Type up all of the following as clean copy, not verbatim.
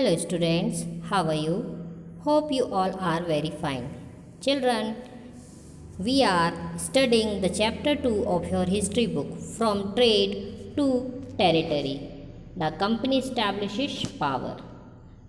Hello students, how are you? Hope you all are very fine. Children, we are studying the chapter 2 of your history book, From Trade to Territory. The company establishes power.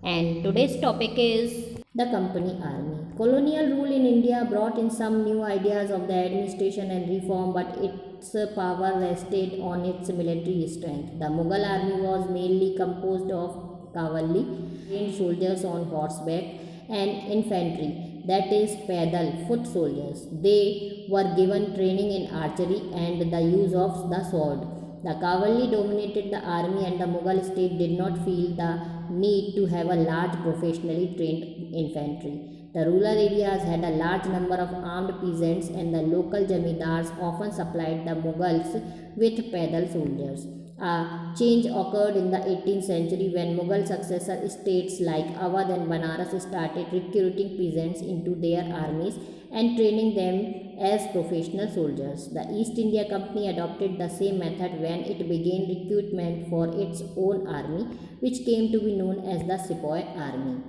And today's topic is the company army. Colonial rule in India brought in some new ideas of the administration and reform, but its power rested on its military strength. The Mughal army was mainly composed of cavalry, trained soldiers on horseback, and infantry, that is, pedal foot soldiers. They were given training in archery and the use of the sword. The cavalry dominated the army, and the Mughal state did not feel the need to have a large professionally trained infantry. The rural areas had a large number of armed peasants, and the local jamidars often supplied the Mughals with pedal soldiers. A change occurred in the 18th century when Mughal successor states like Awadh and Banaras started recruiting peasants into their armies and training them as professional soldiers. The East India Company adopted the same method when it began recruitment for its own army, which came to be known as the Sepoy Army.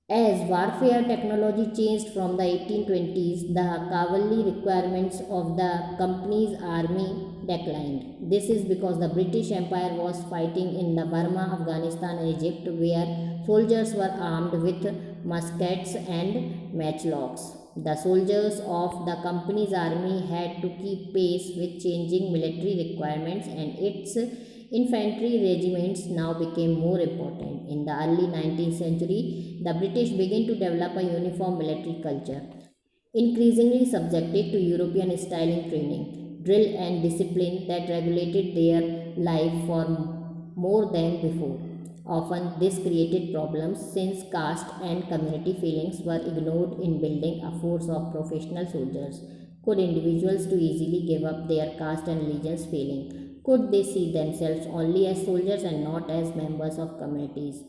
As warfare technology changed from the 1820s, the cavalry requirements of the company's army declined. This is because the British Empire was fighting in the Burma, Afghanistan and Egypt, where soldiers were armed with muskets and matchlocks. The soldiers of the company's army had to keep pace with changing military requirements, and its infantry regiments now became more important. In the early 19th century, the British began to develop a uniform military culture, increasingly subjected to European styling training, drill and discipline that regulated their life for more than before. Often this created problems since caste and community feelings were ignored in building a force of professional soldiers. Could individuals too easily give up their caste and allegiance feeling? Could they see themselves only as soldiers and not as members of communities?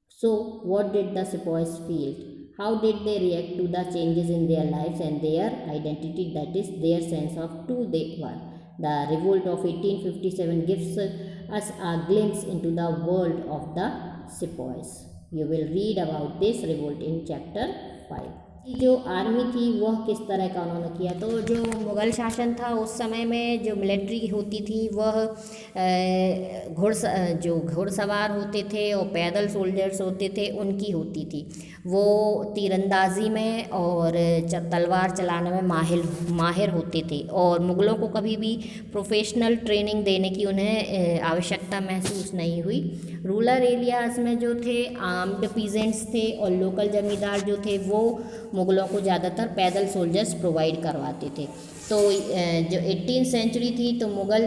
So, what did the sepoys feel? How did they react to the changes in their lives and their identity, that is, their sense of who they were? The revolt of 1857 gives us a glimpse into the world of the sepoys. You will read about this revolt in chapter 5. जो army थी वह किस तरह का उन्होंने किया, तो जो मुग़ल शासन था उस समय में जो मिलिट्री होती थी वह जो घुड़सवार होते थे और पैदल सोल्जर्स होते थे उनकी होती थी। वो तीरंदाजी में और तलवार चलाने में माहिर होते थे, और मुग़लों को कभी भी प्रोफेशनल ट्रेनिंग देने की उन्हें आवश्यकता महसूस नहीं हुई। रूरल एरियाज़ में जो थे आर्म्ड पीजेंट्स थे और लोकल जमींदार जो थे वो मुग़लों को ज़्यादातर पैदल सोल्जर्स प्रोवाइड करवाते थे। तो जो 18th सेंचुरी थी तो मुग़ल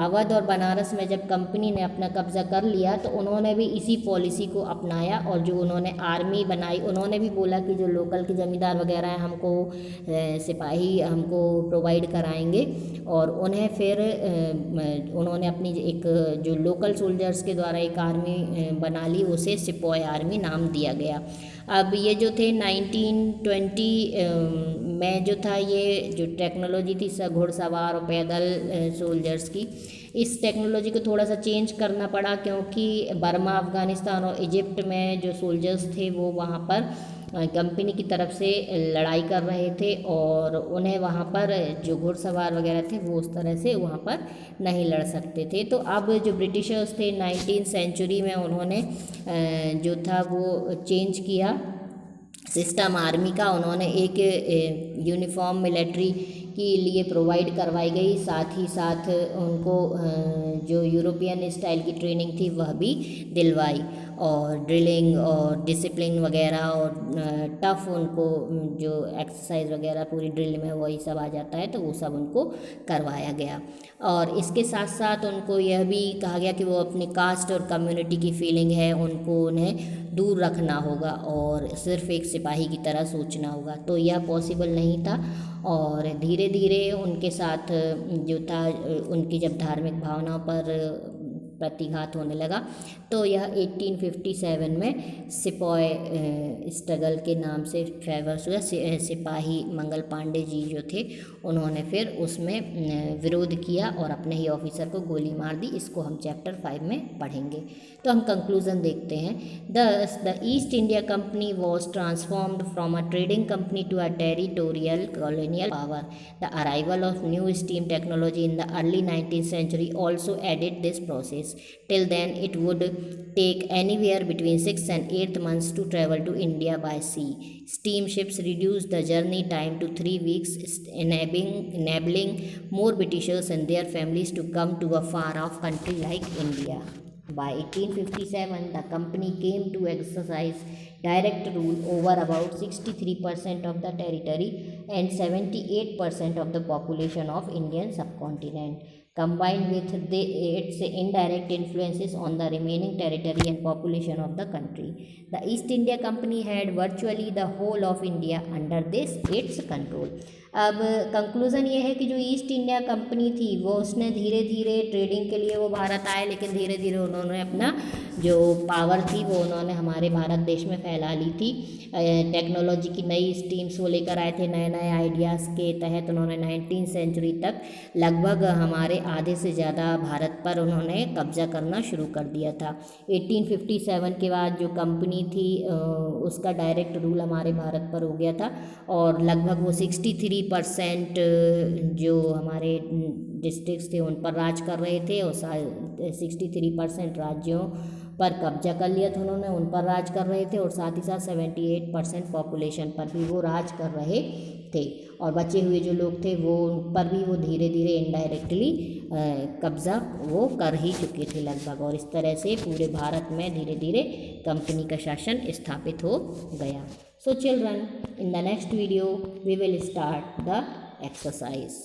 अवध और बनारस में जब कंपनी ने अपना कब्ज़ा कर लिया तो उन्होंने भी इसी पॉलिसी को अपनाया, और जो उन्होंने आर्मी बनाई उन्होंने भी बोला कि जो लोकल के ज़मींदार वगैरह हैं हमको सिपाही हमको प्रोवाइड कराएंगे, और उन्हें फिर उन्होंने अपनी एक जो लोकल सोल्जर्स के द्वारा एक आर्मी बना ली, उसे सिपोय आर्मी नाम दिया गया। अब ये जो थे 1920 में जो था ये जो टेक्नोलॉजी थी घुड़सवार और पैदल सोल्जर्स की, इस टेक्नोलॉजी को थोड़ा सा चेंज करना पड़ा, क्योंकि बर्मा, अफ़गानिस्तान और इजिप्ट में जो सोल्जर्स थे वो वहाँ पर कंपनी की तरफ से लड़ाई कर रहे थे, और उन्हें वहाँ पर जो घुड़सवार वगैरह थे वो उस तरह से वहाँ पर नहीं लड़ सकते थे। तो अब जो ब्रिटिशर्स थे 19th सेंचुरी में उन्होंने जो था वो चेंज किया सिस्टम आर्मी का। उन्होंने एक यूनिफॉर्म मिलिट्री के लिए प्रोवाइड करवाई गई, साथ ही साथ उनको जो यूरोपियन स्टाइल की ट्रेनिंग थी वह भी दिलवाई, और ड्रिलिंग और डिसिप्लिन वगैरह और टफ उनको जो एक्सरसाइज वगैरह पूरी ड्रिल में वही सब आ जाता है तो वो सब उनको करवाया गया। और इसके साथ साथ उनको यह भी कहा गया कि वो अपनी कास्ट और कम्युनिटी की फीलिंग है उनको उन्हें दूर रखना होगा और सिर्फ एक सिपाही की तरह सोचना होगा। तो यह पॉसिबल नहीं था, और धीरे धीरे उनके साथ जो था उनकी जब धार्मिक भावनाओं पर प्रतिघात होने लगा। तो यह 1857 में सिपॉय स्ट्रगल के नाम से फेमस हुआ। सिपाही मंगल पांडे जी जो थे उन्होंने फिर उसमें विरोध किया और अपने ही ऑफिसर को गोली मार दी। इसको हम चैप्टर 5 में पढ़ेंगे। तो हम कंक्लूजन देखते हैं। The East India Company was transformed from a trading company to a territorial colonial power. The arrival of new steam technology in the early 19th century also aided this process. Till then, it would take anywhere between 6 and 8 months to travel to India by sea. Steamships reduced the journey time to 3 weeks, enabling more Britishers and their families to come to a far-off country like India. By 1857, the company came to exercise direct rule over about 63% of the territory and 78% of the population of Indian subcontinent. Combined with its indirect influences on the remaining territory and population of the country, the East India Company had virtually the whole of India under its control. अब conclusion ये है कि जो east India company थी वो उसने धीरे धीरे ट्रेडिंग के लिए वो भारत आए, लेकिन धीरे धीरे उन्होंने अपना जो पावर थी वो उन्होंने हमारे भारत देश में फैला ली थी। टेक्नोलॉजी की नई स्टीम्स वो लेकर आए थे, नए नए आइडियाज़ के तहत उन्होंने 19वीं सेंचुरी तक लगभग हमारे आधे से ज़्यादा भारत पर उन्होंने कब्जा करना शुरू कर दिया था। 1857 के बाद जो कंपनी थी उसका डायरेक्ट रूल हमारे भारत पर हो गया था और लगभग वो 63% जो हमारे डिस्ट्रिक्ट्स थे उन पर राज कर रहे थे और 63% राज्यों पर कब्जा कर लिया था उन्होंने, उन पर राज कर रहे थे और साथ ही साथ 78% पॉपुलेशन पर भी वो राज कर रहे थे और बचे हुए जो लोग थे वो उन पर भी वो धीरे धीरे इनडायरेक्टली कब्जा वो कर ही चुके थे लगभग। और इस तरह से पूरे भारत में धीरे धीरे कंपनी का शासन स्थापित हो गया। So children, in the next video we will start the exercise.